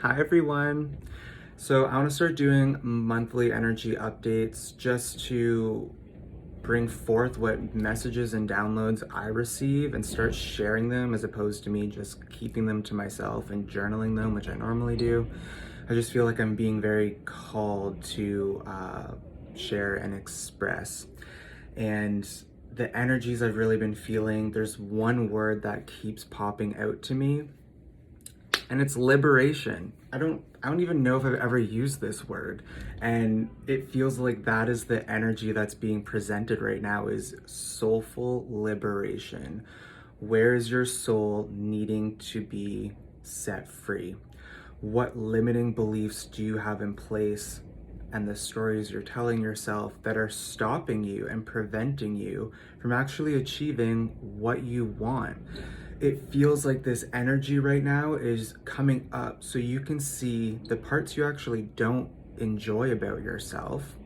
Hi everyone. So I want to start doing monthly energy updates just to bring forth what messages and downloads I receive and start sharing them as opposed to me just keeping them to myself and journaling them, which I normally do. I just feel like I'm being very called to share and express. And the energies I've really been feeling, there's one word that keeps popping out to me, and it's liberation. I don't even know if I've ever used this word, and it feels like that is the energy that's being presented right now, is soulful liberation. Where is your soul needing to be set free? What limiting beliefs do you have in place and the stories you're telling yourself that are stopping you and preventing you from actually achieving what you want? It feels like this energy right now is coming up so you can see the parts you actually don't enjoy about yourself.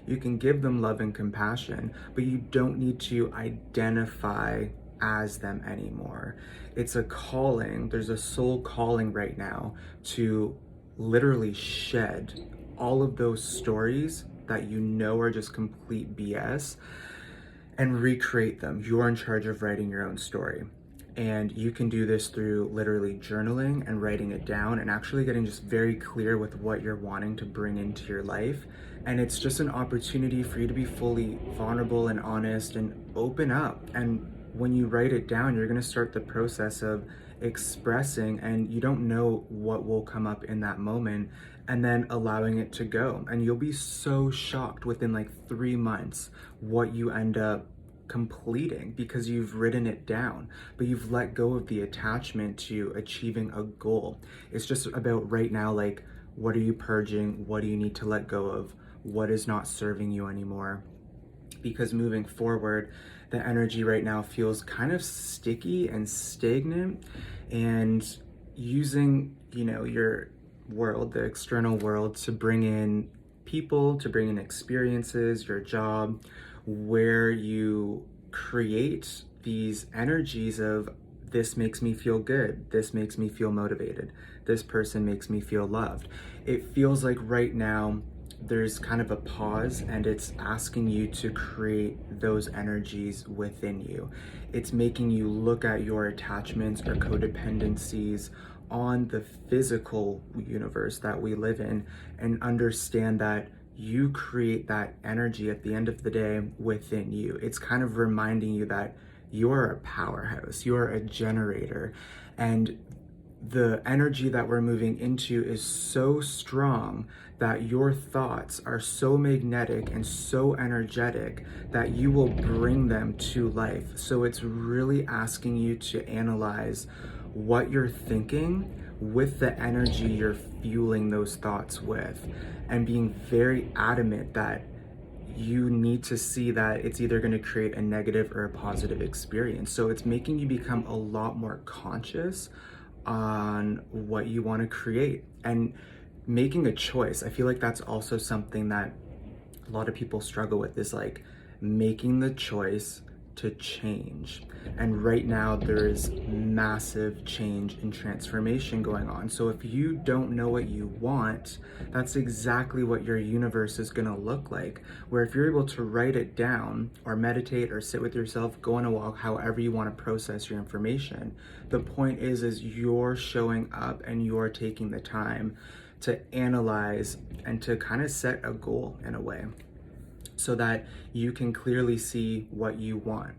You can give them love and compassion, but you don't need to identify as them anymore. It's a calling. There's a soul calling right now to literally shed all of those stories that you know are just complete BS and recreate them. You're in charge of writing your own story. And you can do this through literally journaling and writing it down and actually getting just very clear with what you're wanting to bring into your life. And it's just an opportunity for you to be fully vulnerable and honest and open up. And when you write it down, you're going to start the process of expressing, and you don't know what will come up in that moment, and then allowing it to go. And you'll be so shocked within like 3 months what you end up completing because you've written it down, but you've let go of the attachment to achieving a goal. It's just about right now, like, what are you purging? What do you need to let go of? What is not serving you anymore? Because moving forward, the energy right now feels kind of sticky and stagnant, and using, your world, the external world, to bring in people, to bring in experiences, your job, where you create these energies of, this makes me feel good, this makes me feel motivated, this person makes me feel loved. It feels like right now there's kind of a pause, and it's asking you to create those energies within you. It's making you look at your attachments or codependencies on the physical universe that we live in and understand that you create that energy at the end of the day within you. It's kind of reminding you that you're a powerhouse, you're a generator, and the energy that we're moving into is so strong that your thoughts are so magnetic and so energetic that you will bring them to life. So it's really asking you to analyze what you're thinking with the energy you're fueling those thoughts with, and being very adamant that you need to see that it's either going to create a negative or a positive experience. So it's making you become a lot more conscious on what you want to create and making a choice. I feel like that's also something that a lot of people struggle with, is like making the choice to change. And right now there is massive change and transformation going on. So if you don't know what you want, that's exactly what your universe is going to look like. Where if you're able to write it down or meditate or sit with yourself, go on a walk, however you want to process your information, the point is you're showing up and you're taking the time to analyze and to kind of set a goal in a way, so that you can clearly see what you want,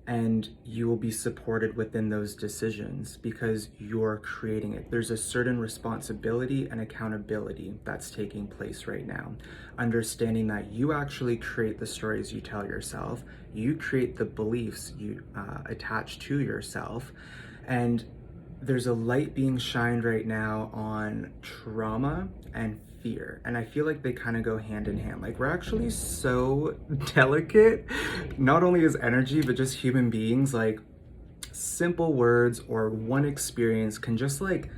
and you will be supported within those decisions because you're creating it. There's a certain responsibility and accountability that's taking place right now. Understanding that you actually create the stories you tell yourself, you create the beliefs you attach to yourself, and there's a light being shined right now on trauma and fear. And I feel like they kind of go hand in hand. Like, we're actually so delicate, not only as energy, but just human beings. Like, simple words or one experience can just like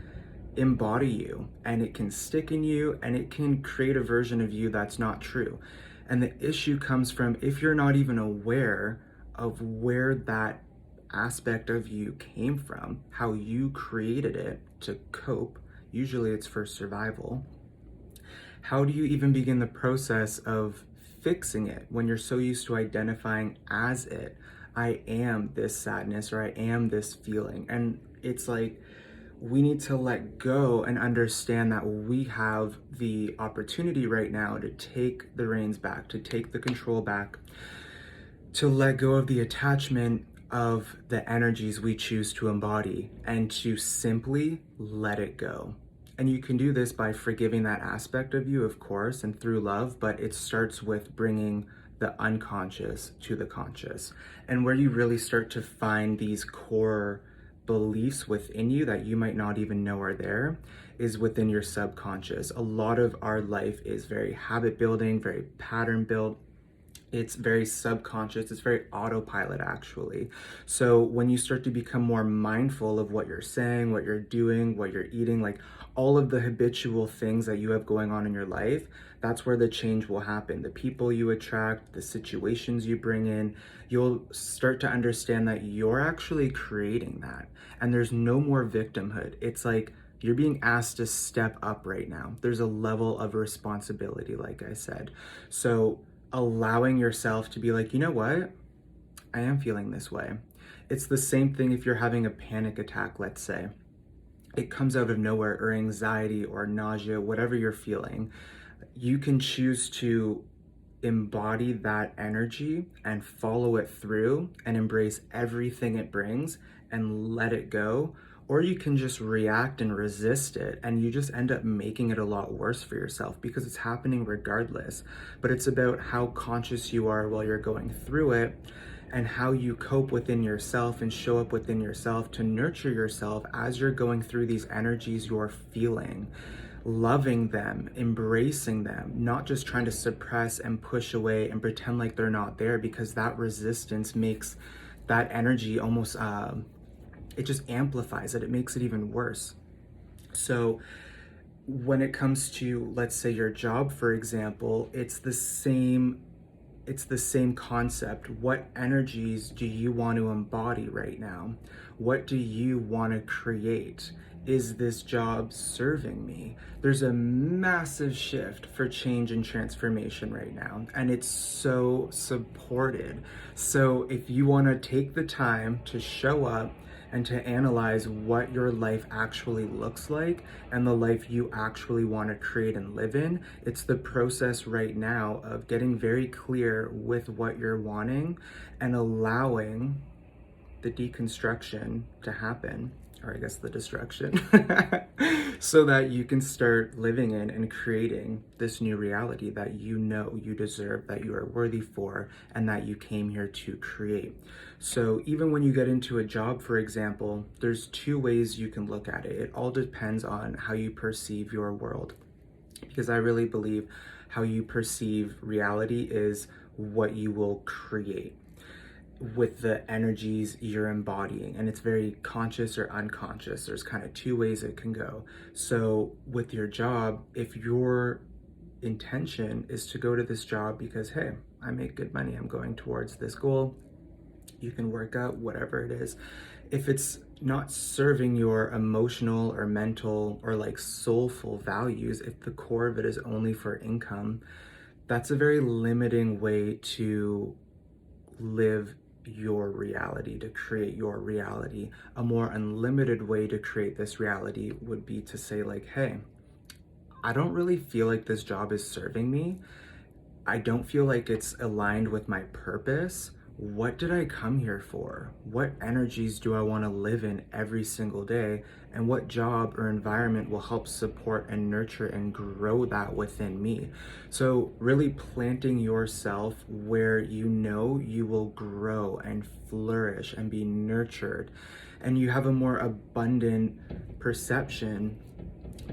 embody you, and it can stick in you, and it can create a version of you that's not true. And the issue comes from, if you're not even aware of where that aspect of you came from, how you created it to cope, Usually it's for survival. How do you even begin the process of fixing it when you're so used to identifying as it? I am this sadness, or I am this feeling. And it's like, we need to let go and understand that we have the opportunity right now to take the reins back, to take the control back, to let go of the attachment of the energies we choose to embody, and to simply let it go. And you can do this by forgiving that aspect of you, of course, and through love, but it starts with bringing the unconscious to the conscious. And where you really start to find these core beliefs within you that you might not even know are there is within your subconscious. A lot of our life is very habit building, very pattern built. It's very subconscious, it's very autopilot actually. So when you start to become more mindful of what you're saying, what you're doing, what you're eating, like all of the habitual things that you have going on in your life, that's where the change will happen. The people you attract, the situations you bring in, you'll start to understand that you're actually creating that. And there's no more victimhood. It's like you're being asked to step up right now. There's a level of responsibility, like I said. So allowing yourself to be like, you know what? I am feeling this way. It's the same thing if you're having a panic attack, let's say. It comes out of nowhere, or anxiety or nausea, whatever you're feeling. You can choose to embody that energy and follow it through and embrace everything it brings and let it go. Or you can just react and resist it, and you just end up making it a lot worse for yourself because it's happening regardless. But it's about how conscious you are while you're going through it, and how you cope within yourself and show up within yourself to nurture yourself as you're going through these energies you're feeling. Loving them, embracing them, not just trying to suppress and push away and pretend like they're not there, because that resistance makes that energy almost it just amplifies it. It makes it even worse. So when it comes to, let's say, your job, for example, it's the same concept. What energies do you want to embody right now? What do you want to create? Is this job serving me? There's a massive shift for change and transformation right now, and it's so supported. So if you want to take the time to show up and to analyze what your life actually looks like and the life you actually want to create and live in, it's the process right now of getting very clear with what you're wanting and allowing the deconstruction to happen, or I guess the destruction, so that you can start living in and creating this new reality that you know you deserve, that you are worthy for, and that you came here to create. So even when you get into a job, for example, there's two ways you can look at it. It all depends on how you perceive your world, because I really believe how you perceive reality is what you will create with the energies you're embodying, and it's very conscious or unconscious. There's kind of two ways it can go. So with your job, if your intention is to go to this job because, hey, I make good money, I'm going towards this goal, you can work out whatever it is. If it's not serving your emotional or mental or like soulful values, if the core of it is only for income, that's a very limiting way to live your reality, to create your reality. A more unlimited way to create this reality would be to say like, hey, I don't really feel like this job is serving me. I don't feel like it's aligned with my purpose. What did I come here for? What energies do I want to live in every single day? And what job or environment will help support and nurture and grow that within me? So really planting yourself where you know you will grow and flourish and be nurtured, and you have a more abundant perception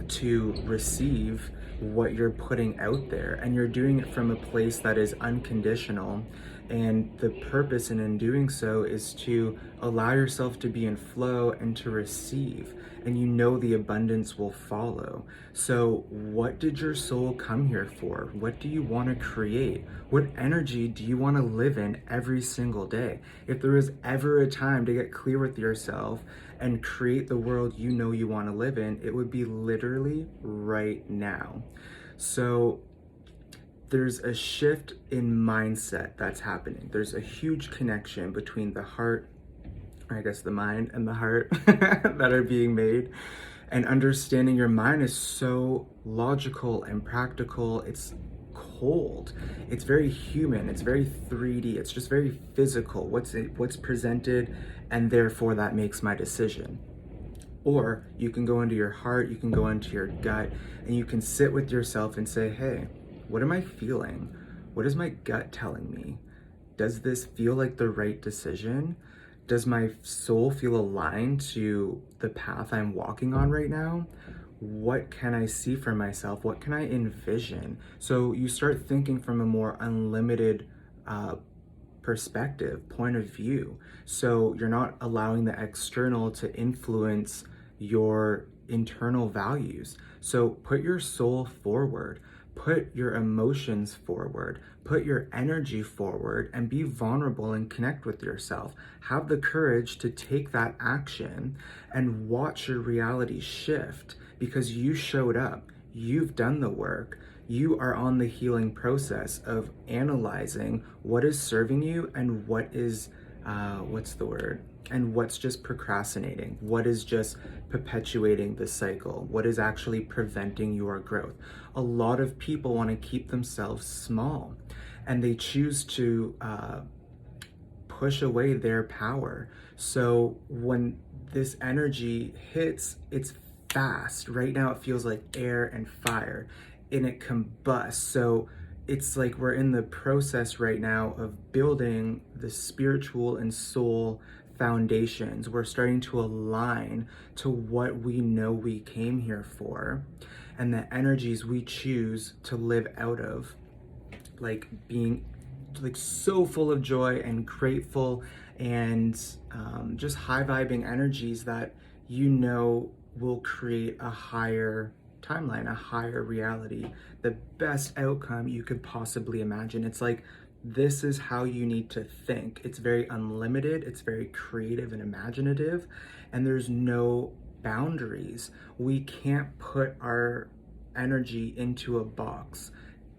to receive what you're putting out there, and you're doing it from a place that is unconditional And the purpose in doing so is to allow yourself to be in flow and to receive. And you know the abundance will follow. So, what did your soul come here for? What do you want to create? What energy do you want to live in every single day? If there was ever a time to get clear with yourself and create the world you know you want to live in, it would be literally right now. So, there's a shift in mindset that's happening. There's a huge connection between the heart, or I guess the mind and the heart that are being made. And understanding your mind is so logical and practical. It's cold. It's very human. It's very 3D. It's just very physical. What's presented, and therefore that makes my decision. Or you can go into your heart, you can go into your gut, and you can sit with yourself and say, hey, what am I feeling? What is my gut telling me? Does this feel like the right decision? Does my soul feel aligned to the path I'm walking on right now? What can I see for myself? What can I envision? So you start thinking from a more unlimited perspective, point of view. So you're not allowing the external to influence your internal values. So put your soul forward, put your emotions forward, put your energy forward, and be vulnerable and connect with yourself. Have the courage to take that action and watch your reality shift because you showed up, you've done the work. You are on the healing process of analyzing what is serving you and what is, and what's just procrastinating, what is just perpetuating the cycle, what is actually preventing your growth. A lot of people want to keep themselves small and they choose to push away their power. So when this energy hits, it's fast. Right now it feels like air and fire and it combusts. So it's like we're in the process right now of building the spiritual and soul foundations. We're starting to align to what we know we came here for and the energies we choose to live out of, like being like so full of joy and grateful and just high vibing energies that you know will create a higher timeline, a higher reality, the best outcome you could possibly imagine. It's like this is how you need to think. It's very unlimited, it's very creative and imaginative, and there's no boundaries. We can't put our energy into a box.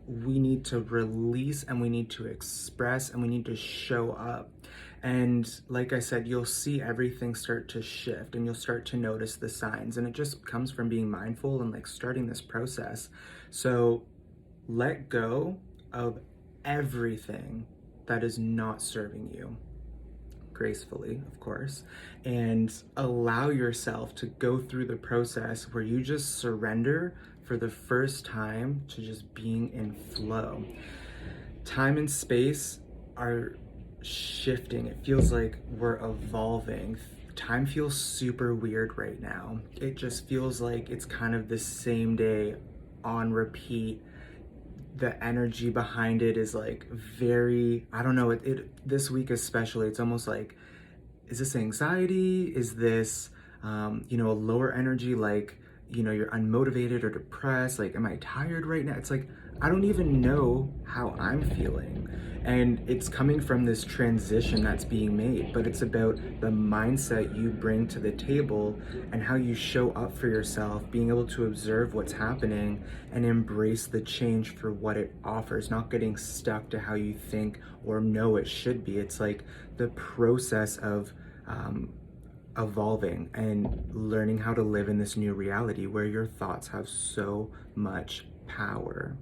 We need to release and we need to express and we need to show up. And like I said, you'll see everything start to shift and you'll start to notice the signs. And it just comes from being mindful and like starting this process. So let go of everything that is not serving you, gracefully, of course, and allow yourself to go through the process where you just surrender for the first time to just being in flow. Time and space are shifting. It feels like we're evolving. Time feels super weird right now. It just feels like it's kind of the same day on repeat. The energy behind it is like very, I don't know, this week especially, it's almost like, is this anxiety? Is this, a lower energy, like, you're unmotivated or depressed? Like, am I tired right now? It's like, I don't even know how I'm feeling. And it's coming from this transition that's being made, but it's about the mindset you bring to the table and how you show up for yourself, being able to observe what's happening and embrace the change for what it offers, not getting stuck to how you think or know it should be. It's like the process of evolving and learning how to live in this new reality where your thoughts have so much power.